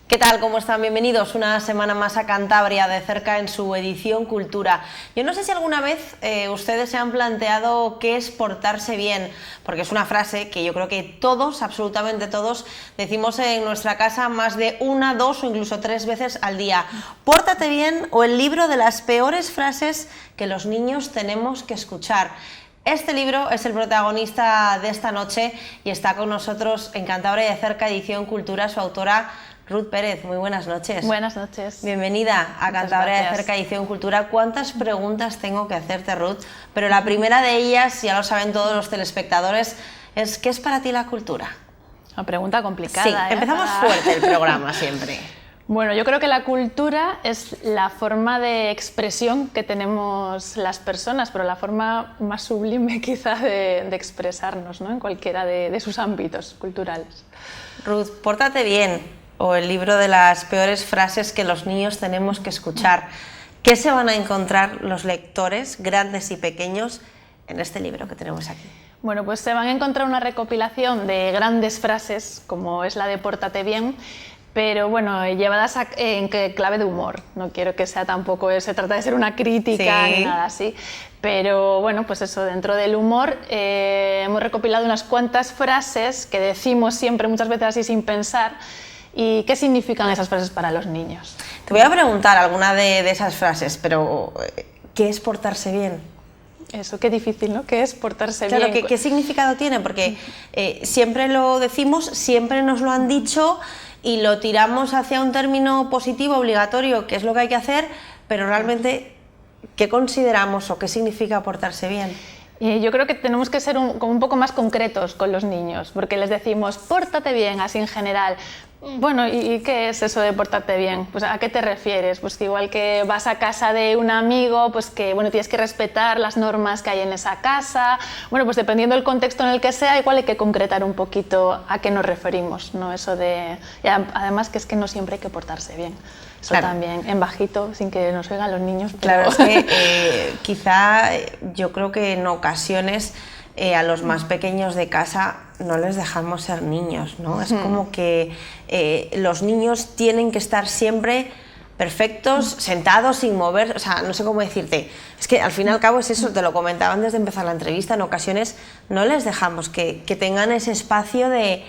¿Qué tal? ¿Cómo están? Bienvenidos una semana más a Cantabria de cerca en su edición Cultura. Yo no sé si alguna vez ustedes se han planteado qué es portarse bien, porque es una frase que yo creo que todos, absolutamente todos, decimos en nuestra casa más de una, dos o incluso tres veces al día. Pórtate bien, o el libro de las peores frases que los niños tenemos que escuchar. Este libro es el protagonista de esta noche y está con nosotros en Cantabria de cerca edición Cultura su autora Ruth Pérez. Muy buenas noches. Buenas noches. Bienvenida a Cantabria de cerca edición Cultura. ¿Cuántas preguntas tengo que hacerte, Ruth? Pero la primera de ellas, ya lo saben todos los telespectadores, es ¿qué es para ti la cultura? Una pregunta complicada. Sí, empezamos fuerte el programa siempre. Bueno, yo creo que la cultura es la forma de expresión que tenemos las personas, pero la forma más sublime quizá de expresarnos, ¿no? En cualquiera de sus ámbitos culturales. Ruth, pórtate bien, o el libro de las peores frases que los niños tenemos que escuchar. ¿Qué se van a encontrar los lectores, grandes y pequeños, en este libro que tenemos aquí? Bueno, pues se van a encontrar una recopilación de grandes frases, como es la de pórtate bien, pero bueno, llevadas en clave de humor. No quiero que sea tampoco, se trata de ser una crítica ni nada así, pero bueno, pues eso, dentro del humor hemos recopilado unas cuantas frases que decimos siempre, muchas veces así sin pensar. ¿Y qué significan esas frases para los niños? Te voy a preguntar alguna de esas frases, pero ¿qué es portarse bien? Eso, qué difícil, ¿no? ¿Qué es portarse bien? Claro, ¿qué significado tiene? Porque siempre lo decimos, siempre nos lo han dicho y lo tiramos hacia un término positivo, obligatorio, que es lo que hay que hacer, pero realmente, ¿qué consideramos o qué significa portarse bien? Yo creo que tenemos que ser como un poco más concretos con los niños, porque les decimos, pórtate bien, así en general. Bueno, ¿y qué es eso de portarte bien? Pues ¿a qué te refieres? Pues que igual que vas a casa de un amigo, pues que bueno, tienes que respetar las normas que hay en esa casa. Bueno, pues dependiendo del contexto en el que sea, igual hay que concretar un poquito a qué nos referimos, ¿no? Eso de... Y además que es que no siempre hay que portarse bien. Eso claro. También, en bajito, sin que nos oigan los niños. Pero... Claro, es que quizá yo creo que en ocasiones a los más pequeños de casa no les dejamos ser niños, ¿no? Es como que los niños tienen que estar siempre perfectos, sentados, sin mover, o sea, no sé cómo decirte. Es que al fin y al cabo es eso, te lo comentaba antes de empezar la entrevista, en ocasiones no les dejamos que tengan ese espacio de...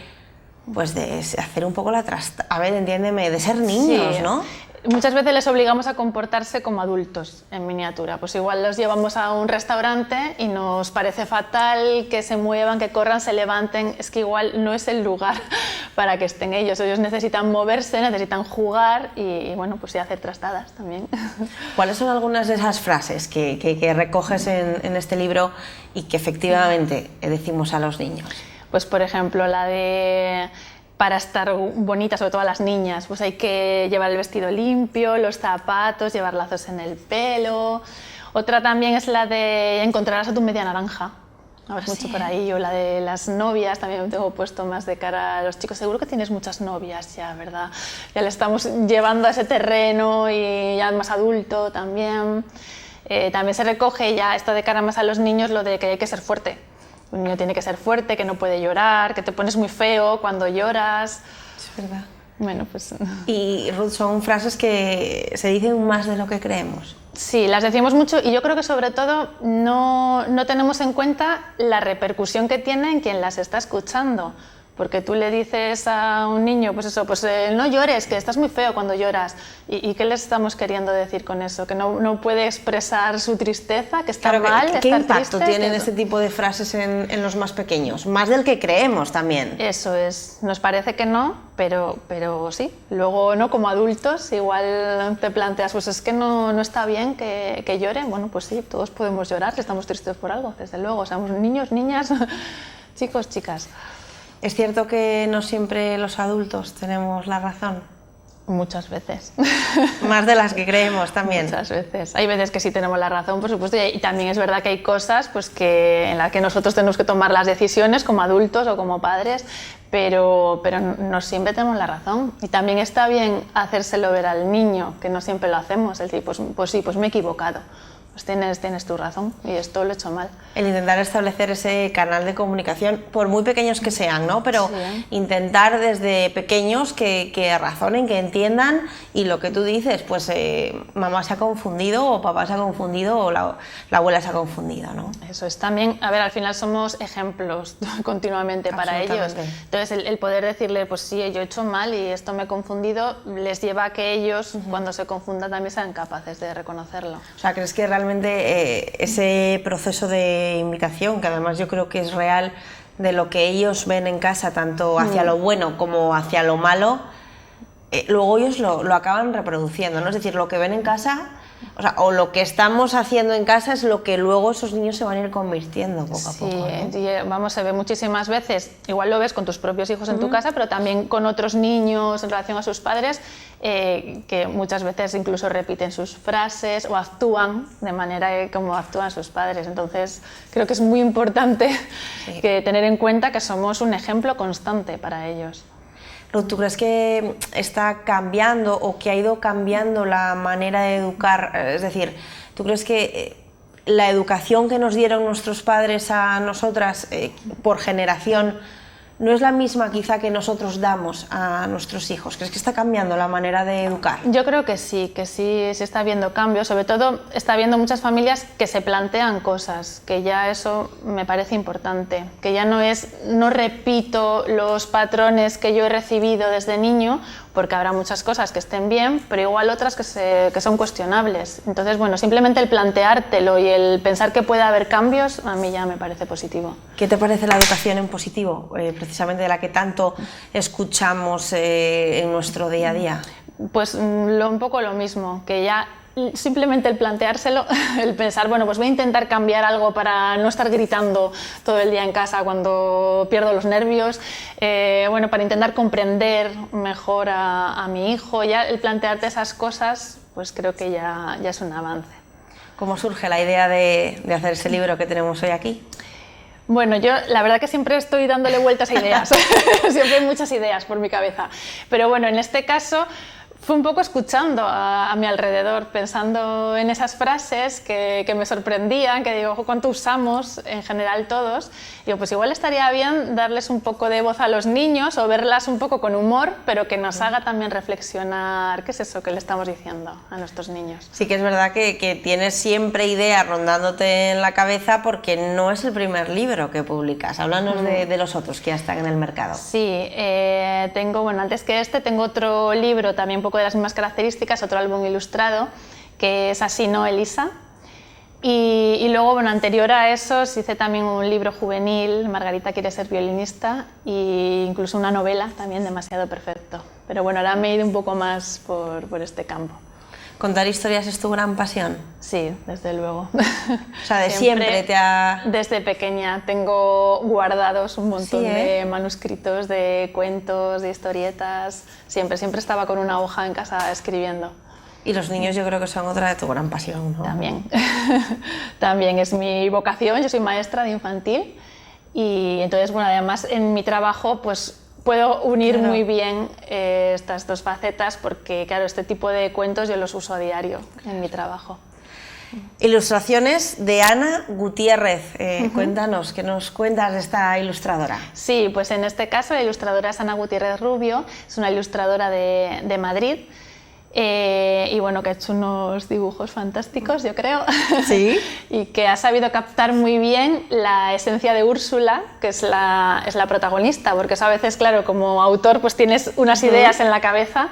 pues de hacer un poco la a ver, entiéndeme, de ser niños, sí, ¿no? Muchas veces les obligamos a comportarse como adultos en miniatura, pues igual los llevamos a un restaurante y nos parece fatal que se muevan, que corran, se levanten, es que igual no es el lugar para que estén ellos necesitan moverse, necesitan jugar y bueno, pues y hacer trastadas también. ¿Cuáles son algunas de esas frases que recoges en este libro y que efectivamente decimos a los niños? Pues por ejemplo la de... para estar bonitas, sobre todo a las niñas, pues hay que llevar el vestido limpio, los zapatos, llevar lazos en el pelo. Otra también es la de encontrarás a tu media naranja. A ver, mucho por ahí. Yo la de las novias también me tengo puesto más de cara a los chicos. Seguro que tienes muchas novias ya, ¿verdad? Ya le estamos llevando a ese terreno y ya más adulto también. También se recoge ya esto de cara más a los niños, lo de que hay que ser fuerte. Un niño tiene que ser fuerte, que no puede llorar, que te pones muy feo cuando lloras. Es verdad. Bueno, pues... Y Ruth, son frases que se dicen más de lo que creemos. Sí, las decimos mucho y yo creo que sobre todo no tenemos en cuenta la repercusión que tiene en quien las está escuchando. Porque tú le dices a un niño, pues eso, pues no llores, que estás muy feo cuando lloras. ¿Y qué le estamos queriendo decir con eso? ¿Que no puede expresar su tristeza, que está mal, ¿Qué impacto tienen este tipo de frases en los más pequeños? Más del que creemos también. Eso es, nos parece que no, pero sí. Luego, ¿no? Como adultos, igual te planteas, pues es que no está bien que lloren. Bueno, pues sí, todos podemos llorar si estamos tristes por algo, desde luego. Somos niños, niñas, chicos, chicas. ¿Es cierto que no siempre los adultos tenemos la razón? Muchas veces. Más de las que creemos también. Muchas veces. Hay veces que sí tenemos la razón, por supuesto, y también es verdad que hay cosas pues, en las que nosotros tenemos que tomar las decisiones como adultos o como padres, pero no siempre tenemos la razón. Y también está bien hacérselo ver al niño, que no siempre lo hacemos, es decir, pues sí, pues me he equivocado. pues tienes tu razón y esto lo he hecho mal. El intentar establecer ese canal de comunicación, por muy pequeños que sean, ¿no? Pero sí, intentar desde pequeños que razonen, que entiendan, y lo que tú dices, pues mamá se ha confundido o papá se ha confundido o la abuela se ha confundido, ¿no? Eso es también, a ver, al final somos ejemplos continuamente para ellos. Entonces el poder decirle, pues sí, yo he hecho mal y esto me he confundido, les lleva a que ellos, cuando se confundan, también sean capaces de reconocerlo. O sea, ¿crees que realmente ese proceso de imitación, que además yo creo que es real, de lo que ellos ven en casa, tanto hacia lo bueno como hacia lo malo, luego ellos lo acaban reproduciendo, ¿no? Es decir, lo que ven en casa, o lo que estamos haciendo en casa es lo que luego esos niños se van a ir convirtiendo poco a poco, ¿no? Sí, vamos, se ve muchísimas veces, igual lo ves con tus propios hijos en tu casa, pero también con otros niños en relación a sus padres, que muchas veces incluso repiten sus frases o actúan de manera como actúan sus padres. Entonces creo que es muy importante que tener en cuenta que somos un ejemplo constante para ellos. ¿Tú crees que está cambiando o que ha ido cambiando la manera de educar? Es decir, ¿tú crees que la educación que nos dieron nuestros padres a nosotras por generación no es la misma quizá que nosotros damos a nuestros hijos? ¿Crees que está cambiando la manera de educar? Yo creo que sí está habiendo cambios. Sobre todo está habiendo muchas familias que se plantean cosas, que ya eso me parece importante, que ya no repito los patrones que yo he recibido desde niño, porque habrá muchas cosas que estén bien, pero igual otras que son cuestionables. Entonces, bueno, simplemente el planteártelo y el pensar que puede haber cambios, a mí ya me parece positivo. ¿Qué te parece la educación en positivo, precisamente de la que tanto escuchamos en nuestro día a día? Pues un poco lo mismo, que ya simplemente el planteárselo, el pensar, bueno, pues voy a intentar cambiar algo para no estar gritando todo el día en casa cuando pierdo los nervios, bueno, para intentar comprender mejor a mi hijo, ya el plantearte esas cosas, pues creo que ya es un avance. ¿Cómo surge la idea de hacer ese libro que tenemos hoy aquí? Bueno, yo la verdad que siempre estoy dándole vueltas a ideas, siempre hay muchas ideas por mi cabeza, pero bueno, en este caso fue un poco escuchando a mi alrededor, pensando en esas frases que me sorprendían, que digo, ¿cuánto usamos en general todos? Digo, pues igual estaría bien darles un poco de voz a los niños o verlas un poco con humor, pero que nos haga también reflexionar qué es eso que le estamos diciendo a nuestros niños. Sí que es verdad que tienes siempre ideas rondándote en la cabeza porque no es el primer libro que publicas. Háblanos de los otros que ya están en el mercado. Sí, tengo, bueno, antes que tengo otro libro también de las mismas características, otro álbum ilustrado, que es Así no, Elisa. Y luego, bueno, anterior a eso, hice también un libro juvenil, Margarita quiere ser violinista, e incluso una novela también, Demasiado perfecto. Pero bueno, ahora me he ido un poco más por este campo. ¿Contar historias es tu gran pasión? Sí, desde luego. O sea, de siempre te ha... Desde pequeña tengo guardados un montón de manuscritos, de cuentos, de historietas. Siempre estaba con una hoja en casa escribiendo. Y los niños yo creo que son otra de tu gran pasión, ¿no? También. También es mi vocación, yo soy maestra de infantil y entonces, bueno, además en mi trabajo pues puedo unir muy bien estas dos facetas porque, claro, este tipo de cuentos yo los uso a diario en mi trabajo. Ilustraciones de Ana Gutiérrez. Cuéntanos, ¿qué nos cuentas de esta ilustradora? Sí, pues en este caso la ilustradora es Ana Gutiérrez Rubio, es una ilustradora de Madrid. Y bueno, que ha hecho unos dibujos fantásticos, yo creo. Sí. Y que ha sabido captar muy bien la esencia de Úrsula, que es la protagonista, porque eso a veces, claro, como autor pues tienes unas ideas en la cabeza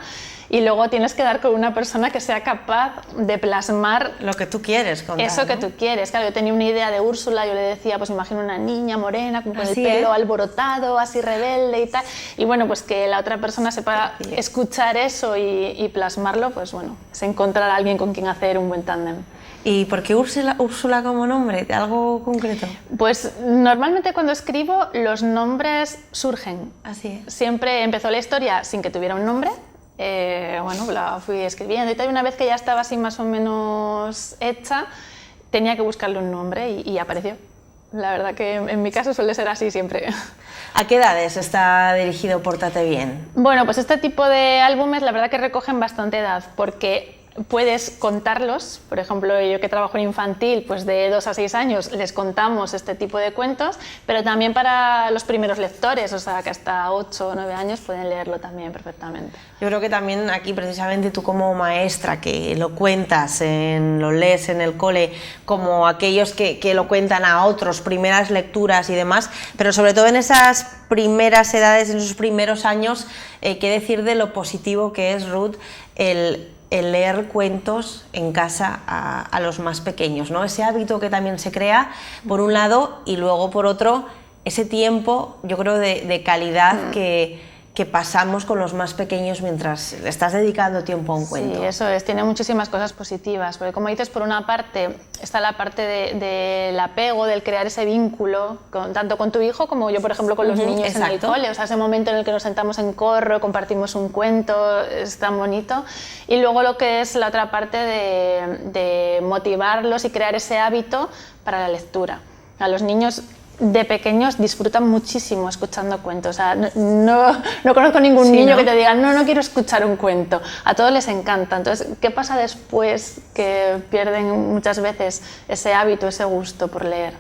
y luego tienes que dar con una persona que sea capaz de plasmar lo que tú quieres contar, eso que tú quieres. Claro, yo tenía una idea de Úrsula, yo le decía, pues imagino una niña morena con el pelo alborotado, así rebelde y tal, y bueno, pues que la otra persona sepa escuchar eso y plasmarlo, pues bueno, es encontrar a alguien con quien hacer un buen tándem. ¿Y por qué Úrsula como nombre? ¿De algo concreto? Pues normalmente cuando escribo los nombres surgen. Así es. Siempre empezó la historia sin que tuviera un nombre. Bueno, la fui escribiendo y tal, y una vez que ya estaba así más o menos hecha, tenía que buscarle un nombre y apareció. La verdad que en mi caso suele ser así siempre. ¿A qué edades está dirigido Pórtate Bien? Bueno, pues este tipo de álbumes la verdad que recogen bastante edad, porque puedes contarlos, por ejemplo, yo que trabajo en infantil, pues de 2 a 6 años les contamos este tipo de cuentos, pero también para los primeros lectores, o sea, que hasta 8 o 9 años pueden leerlo también perfectamente. Yo creo que también aquí precisamente tú como maestra que lo cuentas, lo lees en el cole, como aquellos que lo cuentan a otros, primeras lecturas y demás, pero sobre todo en esas primeras edades, en esos primeros años, qué decir de lo positivo que es, Ruth, el leer cuentos en casa a los más pequeños, ¿no? Ese hábito que también se crea, por un lado, y luego por otro, ese tiempo, yo creo, de calidad que pasamos con los más pequeños mientras le estás dedicando tiempo a un cuento. Sí, eso es, tiene muchísimas cosas positivas, porque como dices, por una parte está la parte del apego, del crear ese vínculo, tanto con tu hijo como yo, por ejemplo, con los niños en el cole, o sea, ese momento en el que nos sentamos en corro, compartimos un cuento, es tan bonito, y luego lo que es la otra parte de motivarlos y crear ese hábito para la lectura. A los niños de pequeños disfrutan muchísimo escuchando cuentos. O sea, no conozco ningún niño que te diga no quiero escuchar un cuento. A todos les encanta. Entonces, ¿qué pasa después? Que pierden muchas veces ese hábito, ese gusto por leer.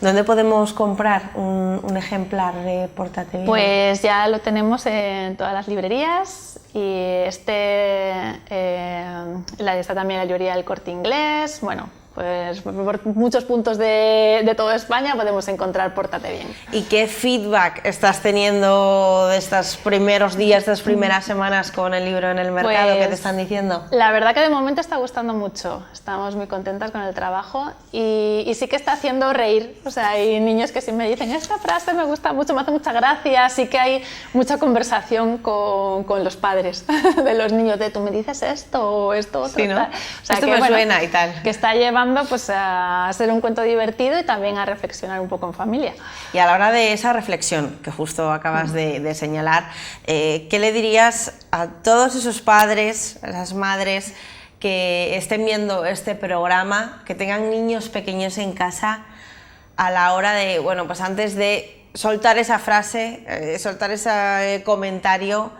¿Dónde podemos comprar un ejemplar de Pórtate Bien? Pues ya lo tenemos en todas las librerías y está también la librería del Corte Inglés. Bueno, pues por muchos puntos de toda España podemos encontrar Pórtate Bien. ¿Y qué feedback estás teniendo de estos primeros días, de estas primeras semanas con el libro en el mercado? Pues, ¿qué te están diciendo? La verdad que de momento está gustando mucho, estamos muy contentas con el trabajo y sí que está haciendo reír. O sea, hay niños que sí me dicen, esta frase me gusta mucho, me hace mucha gracia, sí que hay mucha conversación con los padres de los niños, de tú me dices esto o esto otro. Sí, ¿no? O sea, esto que, me suena y tal. Que está llevando pues a ser un cuento divertido y también a reflexionar un poco en familia. Y a la hora de esa reflexión que justo acabas de señalar, ¿qué le dirías a todos esos padres, a esas madres que estén viendo este programa, que tengan niños pequeños en casa, a la hora de, bueno, pues antes de soltar esa frase, soltar ese comentario,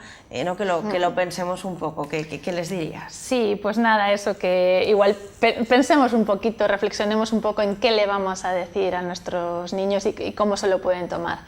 ¿no? que lo pensemos un poco? ¿Qué les dirías? Sí, pues nada, eso, que igual pensemos un poquito, reflexionemos un poco en qué le vamos a decir a nuestros niños y cómo se lo pueden tomar.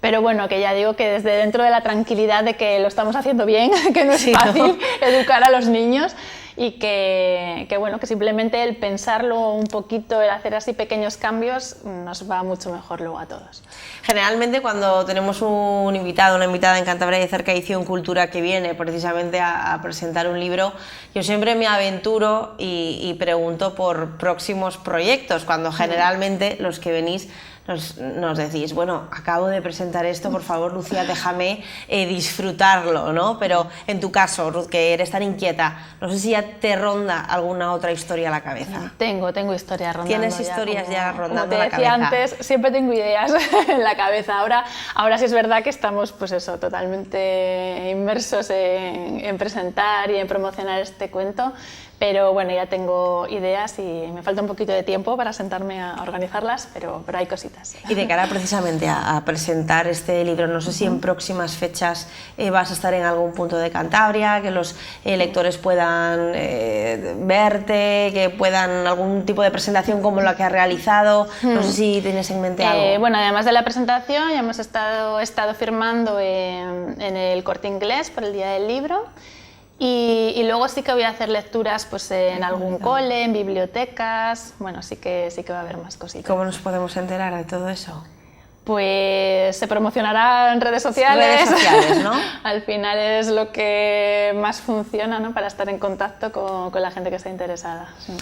Pero bueno, que ya digo que desde dentro de la tranquilidad de que lo estamos haciendo bien, que no es fácil educar a los niños, y que bueno, que simplemente el pensarlo un poquito, el hacer así pequeños cambios, nos va mucho mejor luego a todos. Generalmente cuando tenemos un invitado, una invitada en Cantabria de Cerca Edición Cultura que viene precisamente a presentar un libro, yo siempre me aventuro y pregunto por próximos proyectos, cuando generalmente los que venís nos decís, bueno, acabo de presentar esto, por favor, Lucía, déjame disfrutarlo, ¿no? Pero en tu caso, Ruth, que eres tan inquieta, no sé si ya te ronda alguna otra historia a la cabeza. Tengo historias rondando. ¿Tienes historias ya rondando la cabeza? Como te decía antes, siempre tengo ideas en la cabeza. Ahora sí es verdad que estamos, pues eso, totalmente inmersos en presentar y en promocionar este cuento. Pero bueno, ya tengo ideas y me falta un poquito de tiempo para sentarme a organizarlas, pero hay cositas. Y de cara precisamente a presentar este libro, no sé si en próximas fechas vas a estar en algún punto de Cantabria, que los lectores puedan verte, que puedan algún tipo de presentación como la que has realizado, no sé si tienes en mente algo. Bueno, además de la presentación, ya hemos estado firmando en el Corte Inglés por el Día del Libro. Y luego sí que voy a hacer lecturas pues, en algún cole, en bibliotecas, bueno, sí que va a haber más cositas. ¿Cómo nos podemos enterar de todo eso? Pues se promocionará en redes sociales. Redes sociales, ¿no? Al final es lo que más funciona, ¿no? Para estar en contacto con la gente que está interesada. Sí.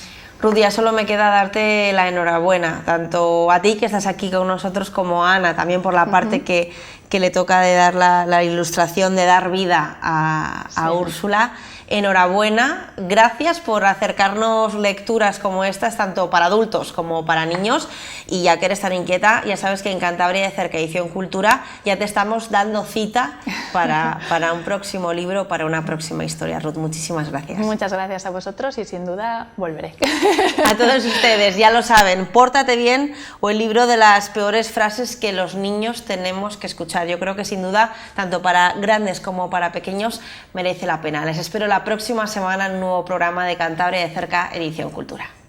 Ruth, ya solo me queda darte la enhorabuena, tanto a ti que estás aquí con nosotros como a Ana, también por la parte que le toca de dar la ilustración, de dar vida a Úrsula. Enhorabuena, gracias por acercarnos lecturas como estas, tanto para adultos como para niños, y ya que eres tan inquieta, ya sabes que en Cantabria de Cerca Edición Cultura ya te estamos dando cita para un próximo libro, para una próxima historia. Ruth, muchísimas gracias. Muchas gracias a vosotros y sin duda volveré. A todos ustedes, ya lo saben, Pórtate Bien o el libro de las peores frases que los niños tenemos que escuchar sea, yo creo que sin duda, tanto para grandes como para pequeños, merece la pena. Les espero la próxima semana en un nuevo programa de Cantabria de Cerca, Edición Cultura.